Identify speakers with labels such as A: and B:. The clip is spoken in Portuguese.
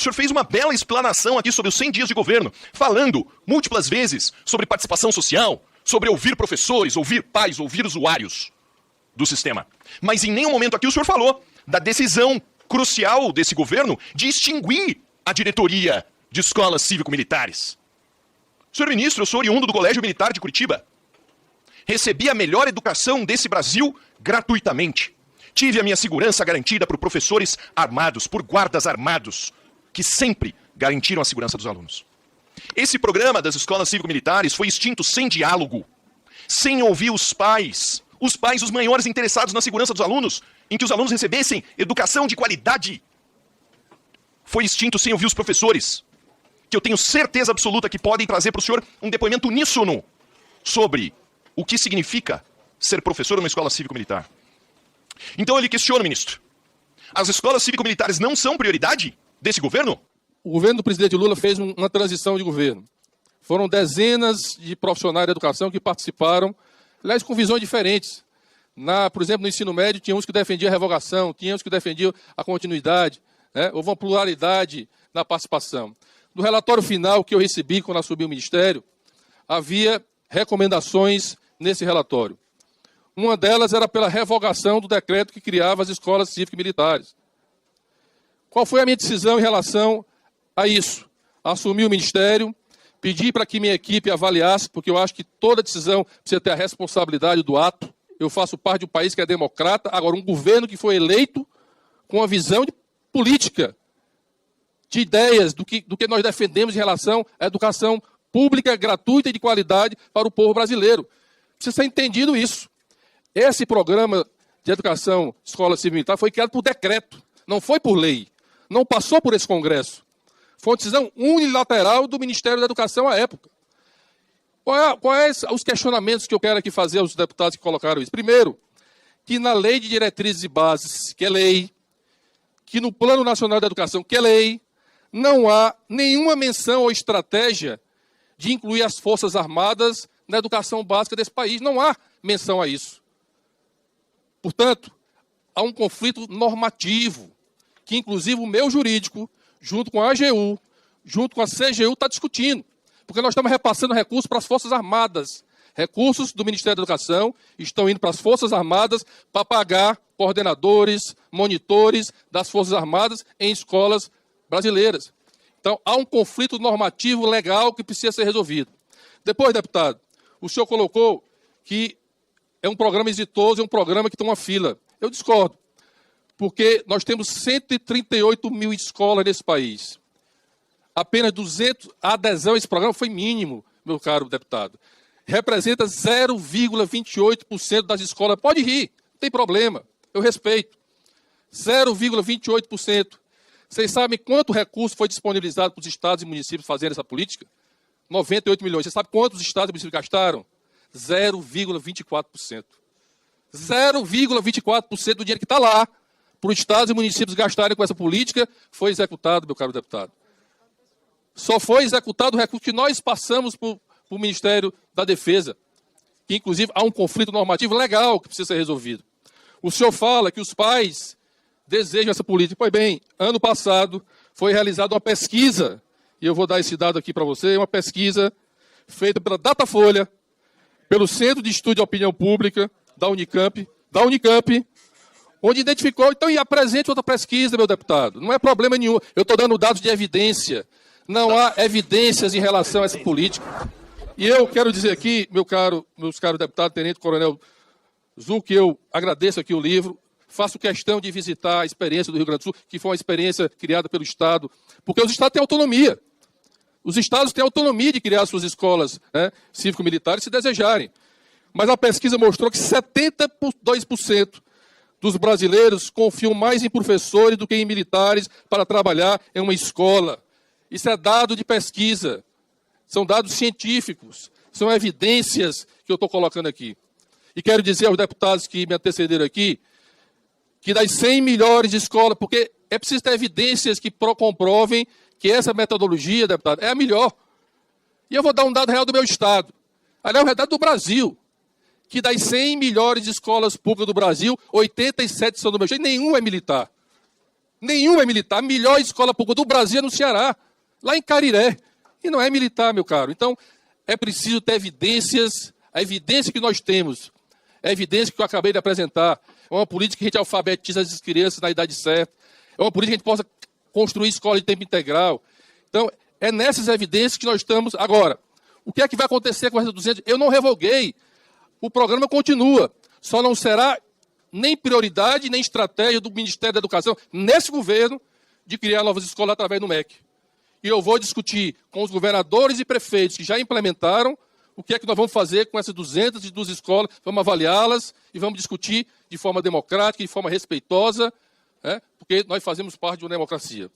A: O senhor fez uma bela explanação aqui sobre os 100 dias de governo, falando múltiplas vezes sobre participação social, sobre ouvir professores, ouvir pais, ouvir usuários do sistema. Mas em nenhum momento aqui o senhor falou da decisão crucial desse governo de extinguir a diretoria de escolas cívico-militares. Senhor ministro, eu sou oriundo do Colégio Militar de Curitiba. Recebi a melhor educação desse Brasil gratuitamente. Tive a minha segurança garantida por professores armados, por guardas armados, que sempre garantiram a segurança dos alunos. Esse programa das escolas cívico-militares foi extinto sem diálogo, sem ouvir os pais, os maiores interessados na segurança dos alunos, em que os alunos recebessem educação de qualidade. Foi extinto sem ouvir os professores, que eu tenho certeza absoluta que podem trazer para o senhor um depoimento uníssono sobre o que significa ser professor numa escola cívico-militar. Então ele questiona, ministro, as escolas cívico-militares não são prioridade desse governo?
B: O governo do presidente Lula fez uma transição de governo. Foram dezenas de profissionais da educação que participaram, aliás, com visões diferentes. Por exemplo, no ensino médio, tinha uns que defendiam a revogação, tinha uns que defendiam a continuidade, né? Houve uma pluralidade na participação. No relatório final que eu recebi quando assumi o Ministério, havia recomendações nesse relatório. Uma delas era pela revogação do decreto que criava as escolas cívico-militares. Qual foi a minha decisão em relação a isso? Assumi o Ministério, pedi para que minha equipe avaliasse, porque eu acho que toda decisão precisa ter a responsabilidade do ato. Eu faço parte de um país que é democrata, agora um governo que foi eleito com uma visão de política, de ideias do que nós defendemos em relação à educação pública, gratuita e de qualidade para o povo brasileiro. Precisa ser entendido isso. Esse programa de educação escola cívico-militar foi criado por decreto, não foi por lei, não passou por esse Congresso. Foi uma decisão unilateral do Ministério da Educação à época. Quais os questionamentos que eu quero aqui fazer aos deputados que colocaram isso? Primeiro, que na Lei de Diretrizes e Bases, que é lei, que no Plano Nacional da Educação, que é lei, não há nenhuma menção ou estratégia de incluir as Forças Armadas na educação básica desse país. Não há menção a isso. Portanto, há um conflito normativo, que inclusive o meu jurídico, junto com a AGU, junto com a CGU, está discutindo. Porque nós estamos repassando recursos para as Forças Armadas. Recursos do Ministério da Educação estão indo para as Forças Armadas para pagar coordenadores, monitores das Forças Armadas em escolas brasileiras. Então, há um conflito normativo legal que precisa ser resolvido. Depois, deputado, o senhor colocou que é um programa exitoso, é um programa que tem uma fila. Eu discordo, porque nós temos 138 mil escolas nesse país. Apenas 200, a adesão a esse programa foi mínimo, meu caro deputado. Representa 0,28% das escolas. Pode rir, não tem problema, eu respeito. 0,28%. Vocês sabem quanto recurso foi disponibilizado para os estados e municípios fazerem essa política? 98 milhões. Vocês sabem quantos estados e municípios gastaram? 0,24%. 0,24% do dinheiro que está lá para os estados e municípios gastarem com essa política foi executado, meu caro deputado. Só foi executado o recurso que nós passamos para o Ministério da Defesa, que inclusive há um conflito normativo legal que precisa ser resolvido. O senhor fala que os pais desejam essa política. Pois bem, ano passado foi realizada uma pesquisa, e eu vou dar esse dado aqui para você, uma pesquisa feita pela Datafolha, pelo Centro de Estudo de Opinião Pública da Unicamp, onde identificou, então, e apresente outra pesquisa, meu deputado. Não é problema nenhum. Eu estou dando dados de evidência. Não há evidências em relação a essa política. E eu quero dizer aqui, meus caros deputados, Tenente Coronel Zuc, que eu agradeço aqui o livro, faço questão de visitar a experiência do Rio Grande do Sul, que foi uma experiência criada pelo Estado, porque os Estados têm autonomia. Os estados têm autonomia de criar suas escolas, né, cívico-militares, se desejarem. Mas a pesquisa mostrou que 72% dos brasileiros confiam mais em professores do que em militares para trabalhar em uma escola. Isso é dado de pesquisa. São dados científicos. São evidências que eu estou colocando aqui. E quero dizer aos deputados que me antecederam aqui, que das 100 melhores escolas, porque é preciso ter evidências que comprovem que essa metodologia, deputado, é a melhor. E eu vou dar um dado real do meu estado. Aliás, é um dado do Brasil. Que das 100 melhores escolas públicas do Brasil, 87 são do meu estado, e nenhum é militar. Nenhuma é militar. A melhor escola pública do Brasil é no Ceará, lá em Cariré. E não é militar, meu caro. Então, é preciso ter evidências. A evidência que nós temos, a evidência que eu acabei de apresentar, é uma política que a gente alfabetiza as crianças na idade certa. É uma política que a gente possa construir escola de tempo integral. Então, é nessas evidências que nós estamos. Agora, o que é que vai acontecer com essas 200? Eu não revoguei. O programa continua. Só não será nem prioridade, nem estratégia do Ministério da Educação, nesse governo, de criar novas escolas através do MEC. E eu vou discutir com os governadores e prefeitos que já implementaram o que é que nós vamos fazer com essas 202 escolas, vamos avaliá-las e vamos discutir de forma democrática, de forma respeitosa, porque nós fazemos parte de uma democracia.